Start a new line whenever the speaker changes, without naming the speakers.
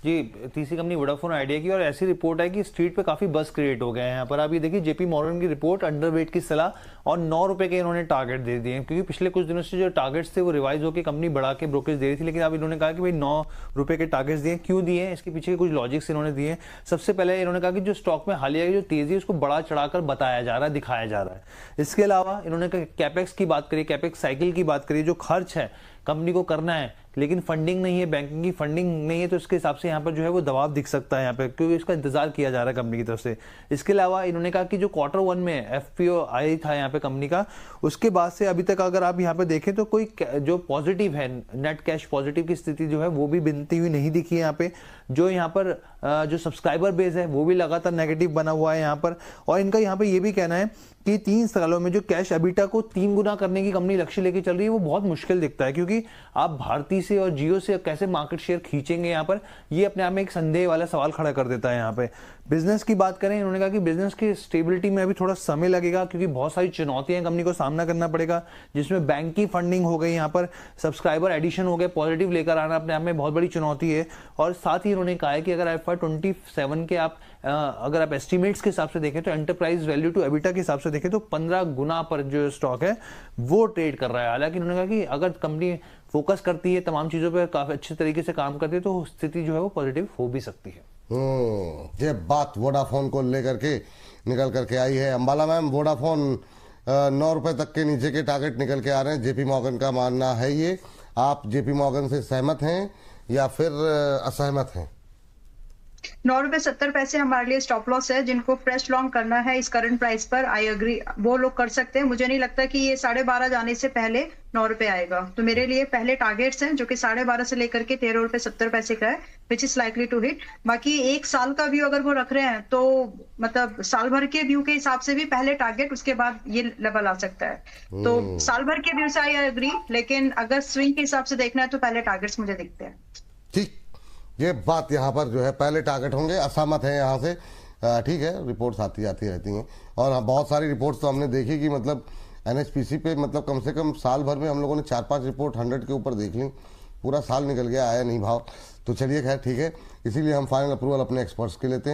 जी, तीसरी company Vodafone idea की, और ऐसी रिपोर्ट है कि स्ट्रीट पे काफी बस क्रिएट हो गए हैं यहाँ पर। आप ये देखिए जेपी मॉर्गन की रिपोर्ट, अंडरवेट की सलाह और 9 रुपए के इन्होंने टारगेट दे दिए हैं, क्योंकि पिछले कुछ दिनों से जो टारगेट्स थे वो रिवाइज होकर कंपनी बढ़ा के ब्रोकरेज दे रही थी, लेकिन अब इन्होंने कहा कि भाई 9 रुपए के टारगेट्स दिए। क्यों दिए हैं, इसके पीछे कुछ लॉजिक्स इन्होंने दिए हैं। सबसे पहले इन्होंने कहा कि जो स्टॉक में हालिया की जो तेजी है उसको बढ़ा चढ़ाकर बताया जा रहा है, दिखाया जा रहा है। इसके अलावा इन्होंने कैपेक्स की बात करी, कैपेक्स साइकिल की बात करी, जो खर्च है कंपनी को करना है लेकिन फंडिंग नहीं है, बैंकिंग की फंडिंग नहीं है, तो इसके हिसाब से यहाँ पर जो है वो दबाव दिख सकता है यहाँ पे, क्योंकि इसका इंतजार किया जा रहा है कंपनी की तरफ से। इसके अलावा इन्होंने कहा कि जो Q1 में एफपीओ आई था यहाँ पे कंपनी का, उसके बाद से अभी तक अगर आप यहाँ पे देखें तो कोई जो पॉजिटिव है, नेट कैश पॉजिटिव की स्थिति जो है वो भी बनती हुई नहीं दिखी है यहाँ पे। जो यहाँ पर जो सब्सक्राइबर बेस है वो भी लगातार नेगेटिव बना हुआ है यहाँ पर। और इनका यहाँ पे ये भी कहना है कि 3 सालों में जो कैश एबिटा को 3 गुना करने की कंपनी लक्ष्य लेके चल रही है, वो बहुत मुश्किल दिखता है, क्योंकि आप भारती से और जियो से कैसे मार्केट शेयर खींचेंगे यहाँ पर, ये अपने आप में एक संदेह वाला सवाल खड़ा कर देता है यहाँ पे। बिजनेस की बात करें, इन्होंने कहा कि बिजनेस की स्टेबिलिटी में अभी थोड़ा समय लगेगा, क्योंकि बहुत सारी चुनौतियां कंपनी को सामना करना पड़ेगा, जिसमें बैंक की फंडिंग हो गई, यहाँ पर सब्सक्राइबर एडिशन हो गए, पॉजिटिव लेकर आना अपने आप में बहुत बड़ी चुनौती है। और साथ ही इन्होंने कहा है कि अगर FY27 के अगर आप एस्टिमेट्स के हिसाब से देखें तो एंटरप्राइज वैल्यू टू एबिटा के हिसाब से देखें तो 15 गुना पर जो स्टॉक है वो ट्रेड कर रहा है। हालांकि उन्होंने कहा कि अगर कंपनी फोकस करती है, तमाम चीजों पर काफी अच्छे तरीके से काम करती है, तो स्थिति जो है वो पॉजिटिव हो भी सकती है।
ये बात वोडाफोन को लेकर के निकल करके आई है। अंबाला मैम, वोडाफोन 9 रुपए तक के नीचे के टारगेट निकल के आ रहे हैं, जेपी मॉर्गन का मानना है ये। आप जेपी मॉर्गन से सहमत हैं या फिर असहमत हैं?
9 रुपए 70 पैसे हमारे लिए स्टॉप लॉस है। जिनको फ्रेश लॉन्ग करना है इस करंट प्राइस पर, आई एग्री, वो लोग कर सकते हैं। मुझे नहीं लगता कि ये 12.5 जाने से पहले 9 रुपए आएगा। तो मेरे लिए पहले टारगेट्स हैं जो कि 12.5 से लेकर के 13 रुपए 70 पैसे का है, which is likely to hit. बाकी 1 साल का व्यू अगर वो रख रहे हैं तो मतलब साल भर के व्यू के हिसाब से भी पहले टारगेट, उसके बाद ये लेवल आ सकता है। तो साल भर के व्यू से आई एग्री, लेकिन अगर स्विंग के हिसाब से देखना है तो पहले टारगेट्स मुझे दिखते हैं।
ठीक, ये बात यहाँ पर जो है पहले टारगेट होंगे। असहमत है यहाँ से, ठीक है, रिपोर्ट्स आती रहती हैं। और बहुत सारी रिपोर्ट्स तो हमने देखी कि मतलब NHPC पे मतलब कम से कम साल भर में हम लोगों ने 4-5 रिपोर्ट 100 के ऊपर देख ली, पूरा साल निकल गया, आया नहीं भाव। तो चलिए खैर ठीक है, इसीलिए हम फाइनल अप्रूवल अपने एक्सपर्ट्स के लेते हैं।